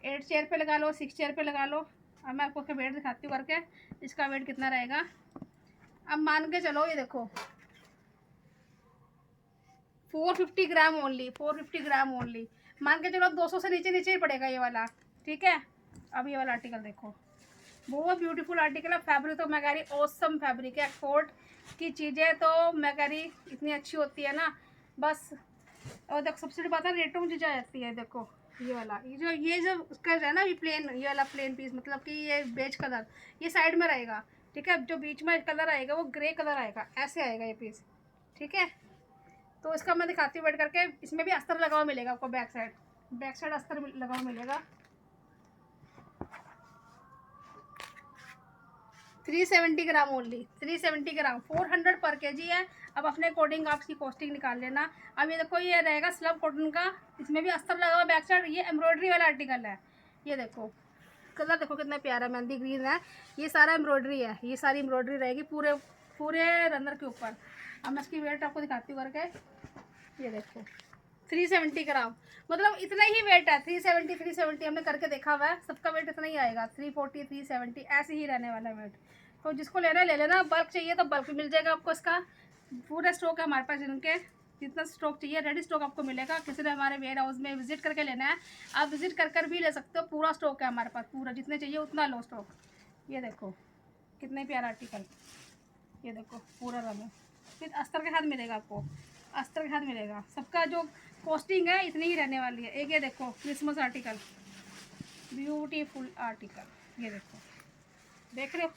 8 चेयर पे लगा लो, 6 चेयर पे लगा लो। अब मैं आपको इसका वेट दिखाती हूँ करके, इसका वेट कितना रहेगा। अब मान के चलो ये देखो 450 ग्राम ओनली, 450 ग्राम ओनली, मान के चलो 200 से नीचे नीचे ही पड़ेगा ये वाला, ठीक है। अब ये वाला आर्टिकल देखो, बहुत ब्यूटीफुल आर्टिकल है। फैब्रिक तो मैं कह रही ऑसम फैब्रिक है, एक्सपोर्ट की चीज़ें तो मैं कह रही इतनी अच्छी होती है ना बस। और देखो सबसे बड़ी बात है रेटों में चीज़ें आ जाती है। देखो ये वाला, ये जो उसका है ना, ये प्लेन, ये वाला प्लेन पीस, मतलब कि ये बेज कलर ये साइड में रहेगा, ठीक है। जो बीच में कलर आएगा वो ग्रे कलर आएगा, ऐसे आएगा ये पीस, ठीक है। तो इसका मैं दिखाती हूँ बैठ करके। इसमें भी अस्तर लगा हुआ मिलेगा आपको, बैक साइड अस्तर लगा हुआ मिलेगा। 370 ग्राम ओनली, 370 ग्राम, 400 पर केजी है। अब अपने अकॉर्डिंग आप इसकी कॉस्टिंग निकाल लेना। अब ये देखो, ये रहेगा स्लब कॉटन का, इसमें भी अस्तर लगा हुआ बैक साइड। ये एम्ब्रॉयडरी वाला आर्टिकल है। ये देखो कलर देखो कितना प्यारा मेहंदी ग्रीन है। ये सारा एम्ब्रॉयडरी है, ये सारी एम्ब्रॉयडरी रहेगी पूरे पूरे रनर के ऊपर। अब मैं इसकी वेट आपको दिखाती हूँ करके। ये देखो 370 ग्राम, मतलब इतना ही वेट है। 370 हमने करके देखा हुआ है, सबका वेट इतना ही आएगा। 340 370 ऐसे ही रहने वाला वेट। तो जिसको लेना है ले लेना। बल्क चाहिए तो बल्क मिल जाएगा आपको। इसका पूरा स्टॉक है हमारे पास, इनके जितना स्टॉक चाहिए रेडी स्टॉक आपको मिलेगा। किसी ने हमारे वेयर हाउस में विजिट करके लेना है, आप विजिट कर भी ले सकते हो। पूरा स्टॉक है हमारे पास, पूरा जितने चाहिए उतना लो स्टॉक। ये देखो कितने प्यारा आर्टिकल, ये देखो पूरा रंग। फिर अस्तर के साथ मिलेगा आपको, अस्तर के साथ मिलेगा। सबका जो कॉस्टिंग है इतनी ही रहने वाली है। एक ये देखो क्रिसमस आर्टिकल, ब्यूटीफुल आर्टिकल, ये देखो देख रहे हो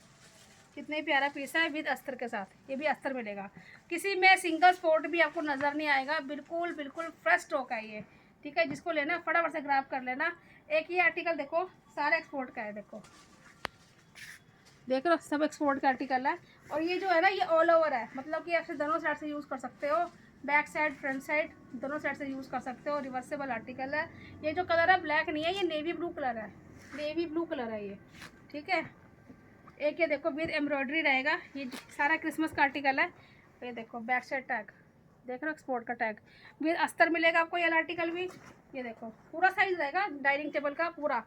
कितने प्यारा पीस है विद अस्तर के साथ। ये भी अस्तर मिलेगा, किसी में सिंगल स्पॉट भी आपको नज़र नहीं आएगा। बिल्कुल बिल्कुल फ्रेश स्टॉक है ये, ठीक है। जिसको लेना फटाफट से ग्रैब कर लेना। एक ही आर्टिकल देखो सारा एक्सपोर्ट का है, देखो देख लो सब एक्सपोर्ट का आर्टिकल है। और ये जो है ना ये ऑल ओवर है, मतलब कि आप दोनों साइड से यूज़ कर सकते हो। बैक साइड फ्रंट साइड दोनों साइड से यूज़ कर सकते हो। रिवर्सेबल आर्टिकल है। ये जो कलर है ब्लैक नहीं है, ये नेवी ब्लू कलर है, नेवी ब्लू कलर है ये, ठीक है। एक ये देखो विद एम्ब्रॉयडरी रहेगा। ये सारा क्रिसमस का आर्टिकल है। ये देखो बैक साइड टैग देख रहे हो, एक्सपोर्ट का टैग विद अस्तर मिलेगा आपको। ये आर्टिकल भी ये देखो पूरा साइज रहेगा डाइनिंग टेबल का पूरा,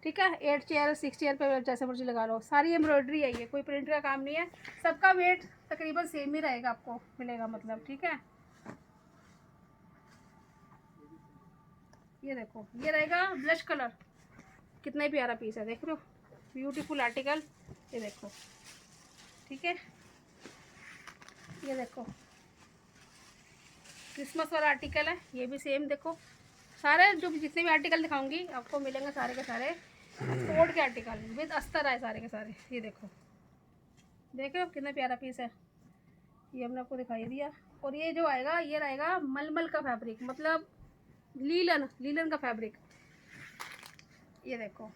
ठीक है। 8 चेयर 6 चेयर पे जैसे मर्जी लगा लो। सारी एम्ब्रॉयडरी है, ये कोई प्रिंट का काम नहीं है। सबका वेट तकरीबन सेम ही रहेगा आपको मिलेगा, मतलब ठीक है। ये देखो ये रहेगा ब्लश कलर, कितना ही प्यारा पीस है, देख रहे हो ब्यूटीफुल आर्टिकल। ये देखो ठीक है। ये देखो क्रिसमस वाला आर्टिकल है, ये भी सेम देखो। सारे जो जितने भी आर्टिकल दिखाऊंगी आपको मिलेंगे सारे के सारे कोड के आर्टिकल विद अस्तर है सारे के सारे। ये देखो देख रहे हो कितना प्यारा पीस है, ये हमने आपको दिखाई दिया। और ये जो आएगा ये रहेगा मलमल का फैब्रिक, मतलब लीलन का फैब्रिक। ये देखो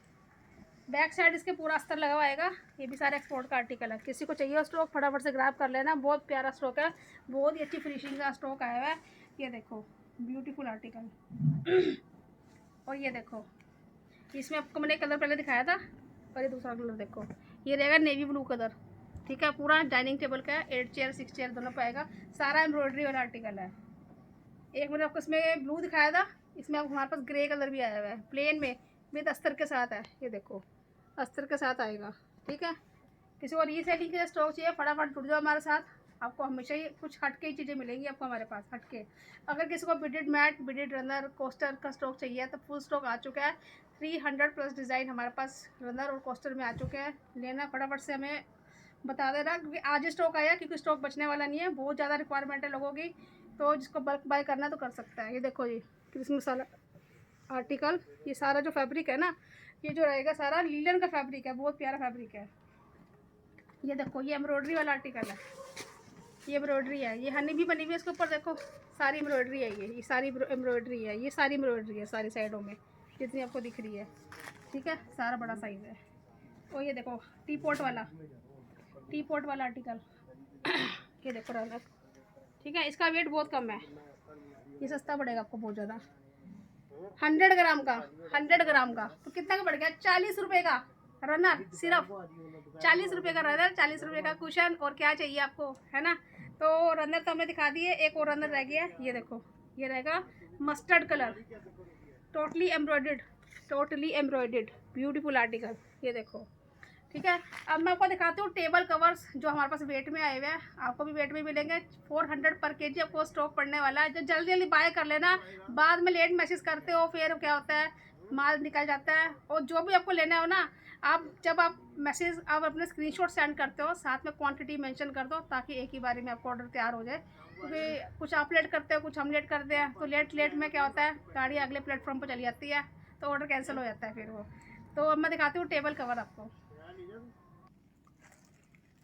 बैक साइड इसके पूरा अस्तर लगा हुआ आएगा। ये भी सारा एक्सपोर्ट का आर्टिकल है। किसी को चाहिए स्टॉक फटाफट से ग्रैब कर लेना, बहुत प्यारा स्टॉक है, बहुत ही अच्छी फिनिशिंग का स्टॉक आया हुआ है। ये देखो ब्यूटीफुल आर्टिकल। और ये देखो इसमें आपको मैंने कलर पहले दिखाया था, और ये दूसरा कलर देखो, ये रहेगा नेवी ब्लू कलर, ठीक है। पूरा डाइनिंग टेबल का है, 8 चेयर 6 चेयर दोनों पाएगा। सारा एम्ब्रॉयडरी वाला आर्टिकल है। एक मैंने आपको इसमें ब्लू दिखाया था, इसमें आपको हमारे पास ग्रे कलर भी आया हुआ है प्लेन में विद अस्तर के साथ है। ये देखो अस्तर के साथ आएगा, ठीक है। किसी को रीसेलिंग के लिए स्टॉक चाहिए फटाफट जुड़ जाओ हमारे साथ, आपको हमेशा ही कुछ हटके ही चीज़ें मिलेंगी आपको हमारे पास हटके। अगर किसी को बिडेड मैट बिडेड रनर कोस्टर का स्टॉक चाहिए तो फुल स्टॉक आ चुका है। 300 प्लस डिज़ाइन हमारे पास रनर और कोस्टर में आ चुके हैं। लेना फटाफट से हमें बता देना, क्योंकि आज ही स्टॉक आया, क्योंकि स्टॉक बचने वाला नहीं है, बहुत ज़्यादा रिक्वायरमेंट है लोगों की। तो जिसको बल्क बाय करना है तो कर सकता है। ये देखो जी क्रिसमस वाला आर्टिकल, ये सारा जो फैब्रिक है ना, ये जो रहेगा सारा लीलन का फैब्रिक है, बहुत प्यारा फैब्रिक है। ये देखो ये एम्ब्रॉयडरी वाला आर्टिकल है, ये एम्ब्रॉयडरी है, ये हनी भी बनी हुई है इसके ऊपर, देखो सारी एम्ब्रॉयडरी है। ये सारी एम्ब्रॉयडरी है, ये सारी एम्ब्रॉयडरी है सारी साइडों में जितनी आपको दिख रही है, ठीक है। सारा बड़ा साइज़ है। और ये देखो टी पॉट वाला आर्टिकल। ये देखो रनर, ठीक है। इसका वेट बहुत कम है, ये सस्ता पड़ेगा आपको बहुत ज़्यादा। 100 ग्राम का, 100 ग्राम का तो कितना का पड़ गया? 40 रुपये का रनर, सिर्फ 40 रुपये का रनर, 40 रुपये का कुशन। और क्या चाहिए आपको, है ना। तो रनर तो हमने दिखा दिए, एक और रनर रह गया। ये देखो ये रहेगा mustard colour, totally embroidered beautiful article. ये देखो ठीक है। अब मैं आपको दिखाती हूँ टेबल कवर्स जो हमारे पास वेट में आए हुए हैं, आपको भी वेट में मिलेंगे। 400 पर केजी आपको स्टॉक पड़ने वाला है। जो जल्दी जल्दी बाय कर लेना, बाद में लेट मैसेज करते हो फिर क्या होता है माल निकल जाता है। और जो भी आपको लेना हो ना, आप जब आप मैसेज आप अपने स्क्रीनशॉट सेंड करते हो, साथ में क्वांटिटी मेंशन कर दो, ताकि एक ही बारी में आपको ऑर्डर तैयार हो जाए। क्योंकि कुछ आप लेट करते हो, कुछ हम लेट करते हैं, तो लेट में क्या होता है गाड़ी अगले प्लेटफॉर्म पर चली जाती है, तो ऑर्डर कैंसिल हो जाता है फिर वो। तो अब मैं दिखाती हूँ टेबल कवर आपको।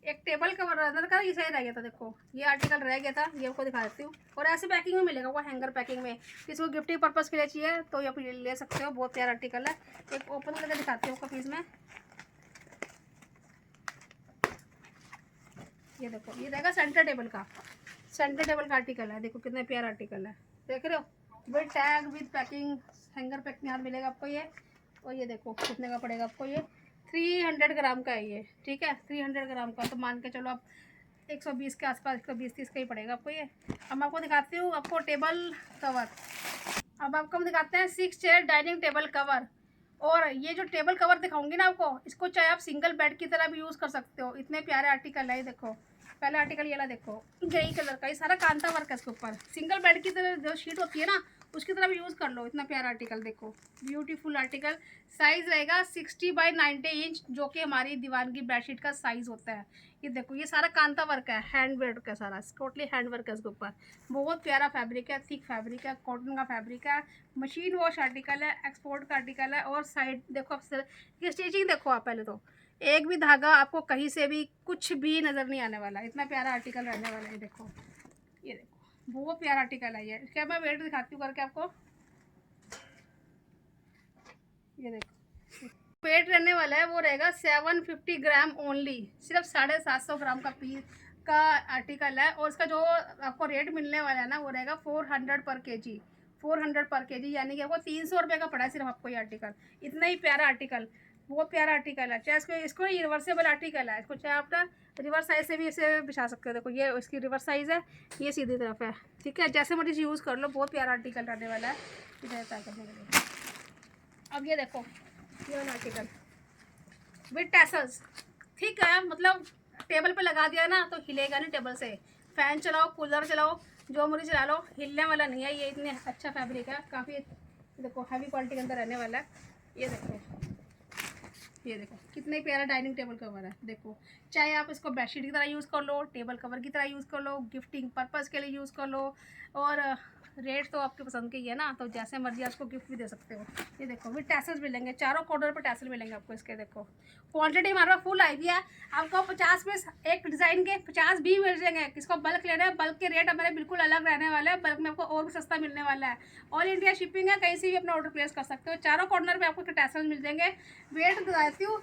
एक टेबल कवर अंदर का ये सही रह गया था, देखो ये आर्टिकल रह गया था, ये आपको दिखा देती हूँ। और ऐसे पैकिंग में मिलेगा वो, हैंगर पैकिंग में। इसको गिफ्टिंग पर्पज़ के लिए चाहिए तो ये आप ले सकते हो, बहुत प्यारा आर्टिकल है। एक ओपन करके दिखाती हूँ आपको पीस में। ये देखो ये रहेगा सेंटर टेबल का, सेंटर टेबल का आर्टिकल है। देखो कितना प्यारा आर्टिकल है, देख रहे हो, with tag with packing, hanger packing यहाँ मिलेगा आपको ये। और ये देखो कितने का पड़ेगा आपको ये, 300 ग्राम का है ये, ठीक है 300 ग्राम का। तो मान के चलो आप 120 के आसपास, 120-30 का ही पड़ेगा आपको ये। अब मैं आपको दिखाती हूँ आपको टेबल कवर। अब आपको हम दिखाते हैं 6 चेयर डाइनिंग टेबल कवर। और ये जो टेबल कवर दिखाऊंगी ना आपको, इसको चाहे आप सिंगल बेड की तरह भी यूज़ कर सकते हो। इतने प्यारे आर्टिकल है, ये देखो पहला आर्टिकल ये वाला देखो, ग्रे कलर का, ये सारा कांता वर्क है इसके ऊपर। सिंगल बेड की तरह जो शीट होती है ना, उसकी तरह भी यूज़ कर लो। इतना प्यारा आर्टिकल देखो, ब्यूटीफुल आर्टिकल। साइज़ रहेगा 60 बाई 90 इंच, जो कि हमारी दीवान की बेडशीट का साइज़ होता है। ये देखो ये सारा कांता वर्क है, हैंड वर्क का सारा, टोटली हैंड वर्क है इसके ऊपर। बहुत प्यारा फैब्रिक है, थिक फैब्रिक है, कॉटन का फैब्रिक है, मशीन वॉश आर्टिकल है, एक्सपोर्ट का आर्टिकल है। और साइड देखो आप, स्टिचिंग देखो आप, पहले तो एक भी धागा आपको कहीं से भी कुछ भी नज़र नहीं आने वाला। इतना प्यारा आर्टिकल रहने वाला है। ये देखो, ये देखो बहुत प्यारा आर्टिकल है ये। इसका मैं वेट दिखाती हूँ करके आपको। ये देखो वेट रहने वाला है, वो रहेगा 750 ग्राम ओनली, सिर्फ 750 ग्राम का पीस का आर्टिकल है। और इसका जो आपको रेट मिलने वाला है ना, वो रहेगा 400 पर केजी, 400 पर केजी, यानी कि आपको 300 रुपये का पड़ा है सिर्फ आपको ये आर्टिकल। इतना ही प्यारा आर्टिकल, बहुत प्यारा आर्टिकल है। चाहे इसको रिवर्सेबल आर्टिकल है, इसको चाहे आप ना रिवर्स साइज से भी इसे बिछा सकते हो। देखो ये इसकी रिवर्स साइज़ है, ये सीधी तरफ है, ठीक है, जैसे मर्जी यूज़ कर लो। बहुत प्यारा आर्टिकल रहने वाला है इधर तय करने के लिए। अब ये देखो ये वाला आर्टिकल विद टैसल्स, ठीक है, मतलब टेबल पे लगा दिया ना तो हिलेगा नहीं टेबल से। फैन चलाओ, कूलर चलाओ, जो मर्जी चला लो, हिलने वाला नहीं है ये। इतने अच्छा फैब्रिक है, काफ़ी देखो हैवी क्वालिटी के अंदर रहने वाला है। ये देखो, ये देखो कितने प्यारा डाइनिंग टेबल कवर है। देखो चाहे आप इसको बेडशीट की तरह यूज़ कर लो, टेबल कवर की तरह यूज़ कर लो, गिफ्टिंग पर्पज़ के लिए यूज़ कर लो। और रेट तो आपके पसंद के ही है ना, तो जैसे मर्जी आप इसको गिफ्ट भी दे सकते हो। ये देखो विद टैसल्स मिलेंगे, चारों कॉर्नर पर टैसल मिलेंगे आपको इसके। देखो क्वांटिटी हमारे पास फुल आई है। आपको 50 पीस एक डिज़ाइन के 50 भी मिल जाएंगे। किसको बल्क लेना है, बल्क के रेट हमारे बिल्कुल अलग रहने वाले हैं। बल्क में आपको और भी सस्ता मिलने वाला है। ऑल इंडिया शिपिंग है, कहीं से भी अपना ऑर्डर प्लेस कर सकते हो। चारों कॉर्नर पे आपको टैसल मिल जाएंगे। वेट बताती हूँ,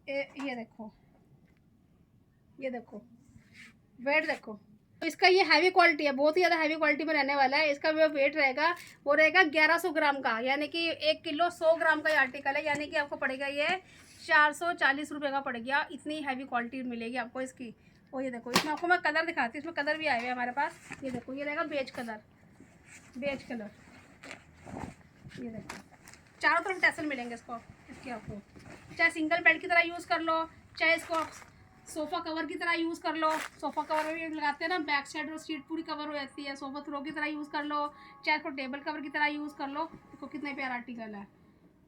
ये देखो, ये देखो वेट देखो। तो इसका ये हैवी क्वालिटी है, बहुत ही ज़्यादा हैवी क्वालिटी में रहने वाला है। इसका जो वेट रहेगा वो रहेगा 1100 ग्राम का, यानी कि 1 किलो 100 ग्राम का ये आर्टिकल है। यानी कि आपको पड़ेगा ये 440 रुपये का पड़ेगा। इतनी हैवी क्वालिटी मिलेगी आपको इसकी। और ये देखो इसमें आपको मैं कलर दिखाती हूँ, इसमें कलर भी आए हुए हैं हमारे पास। ये देखो ये रहेगा बेज कलर, बेज कलर। ये देखो चारों तरफ टैसल मिलेंगे इसको, इसके आपको चाहे सिंगल बेड की तरह यूज़ कर लो, चाहे इसको आप सोफ़ा कवर की तरह यूज़ कर लो। सोफ़ा कवर में भी लगाते हैं ना, बैक साइड और सीट पूरी कवर हो जाती है, सोफ़ा थ्रो की तरह यूज़ कर लो, चाहे इसको टेबल कवर की तरह यूज़ कर लो। देखो कितने प्यारा आर्टिकल है,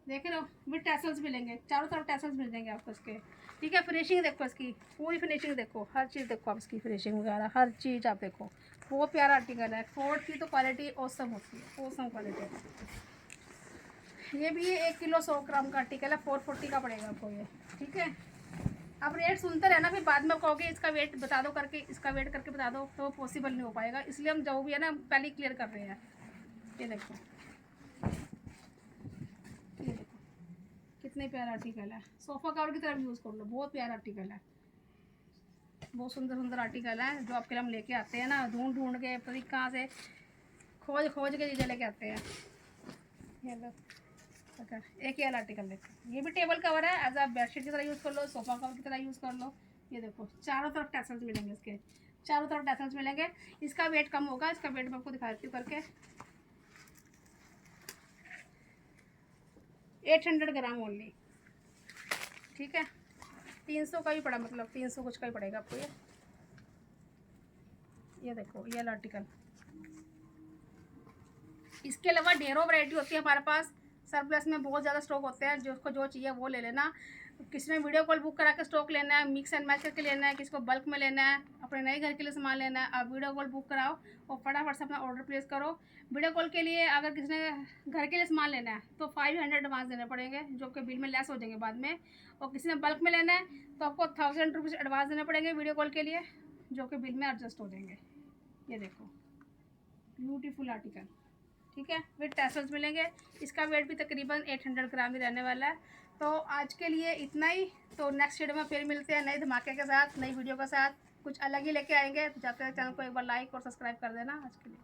देख रहे हो, विद टैसल्स मिलेंगे, चारों तरफ टैसल्स मिल जाएंगे आपको इसके, ठीक है। फिनिशिंग देखो इसकी, पूरी फिनिशिंग देखो, हर चीज़ देखो आप इसकी फिनिशिंग वगैरह हर चीज़ आप देखो। बहुत प्यारा आर्टिकल है। फोर्ड की तो क्वालिटी औसम होती है, औसम क्वालिटी। ये भी 1 किलो 100 ग्राम का आर्टिकल है, 440 का पड़ेगा आपको ये, ठीक है। अब रेट सुनते रहना, फिर बाद में कहोगे इसका वेट बता दो करके, इसका वेट करके बता दो, तो पॉसिबल नहीं हो पाएगा। इसलिए हम जो भी है ना पहले ही क्लियर कर रहे हैं। ये देखो, ये देखो कितने प्यारा आर्टिकल है। सोफ़ा कवर की तरफ यूज़ कर लो, बहुत प्यारा आर्टिकल है, बहुत सुंदर सुंदर आर्टिकल है जो आपके लिए हम लेके आते हैं ना, ढूंढ ढूंढ के, पता कहाँ से खोज खोज के चीज़ें लेके आते हैं। ये लो, एक ही वाला आर्टिकल देखो, ये भी टेबल कवर है, एज आ बेडशीट की तरह यूज़ कर लो, सोफ़ा कवर की तरह यूज़ कर लो। ये देखो चारों तरफ टैसल्स मिलेंगे इसके, चारों तरफ टैसल्स मिलेंगे। इसका वेट कम होगा, इसका वेट मैं आपको दिखा देती हूँ करके, 800 ग्राम ओनली, ठीक है। 300 का ही पड़ा, मतलब 300 कुछ का ही पड़ेगा आपको ये देखो ये वाला आर्टिकल। इसके अलावा ढेरों वैरायटी होती है हमारे पास, सरप्लस में बहुत ज़्यादा स्टॉक होते हैं, जिसको जो चाहिए वो ले लेना। किसी ने वीडियो कॉल बुक करा के स्टॉक लेना है, मिक्स एंड मैच करके लेना है, किसी को बल्क में लेना है, अपने नए घर के लिए सामान लेना है, आप वीडियो कॉल बुक कराओ और फटाफट से अपना ऑर्डर प्लेस करो। वीडियो कॉल के लिए अगर किसी ने घर के लिए सामान लेना है तो 500 एडवांस देने पड़ेंगे, जो कि बिल में लेस हो जाएंगे बाद में। और किसी ने बल्क में लेना है तो आपको 1000 रुपीज़ एडवांस देने पड़ेंगे वीडियो कॉल के लिए, जो कि बिल में एडजस्ट हो जाएंगे। ये देखो ब्यूटीफुल आर्टिकल, ठीक है, विद टैसल्स मिलेंगे। इसका वेट भी तकरीबन 800 ग्राम ही रहने वाला है। तो आज के लिए इतना ही। तो नेक्स्ट वीडियो में फिर मिलते हैं नए धमाके के साथ, नई वीडियो के साथ, कुछ अलग ही लेके आएंगे। तो जाते हैं चैनल को एक बार लाइक और सब्सक्राइब कर देना। आज के लिए।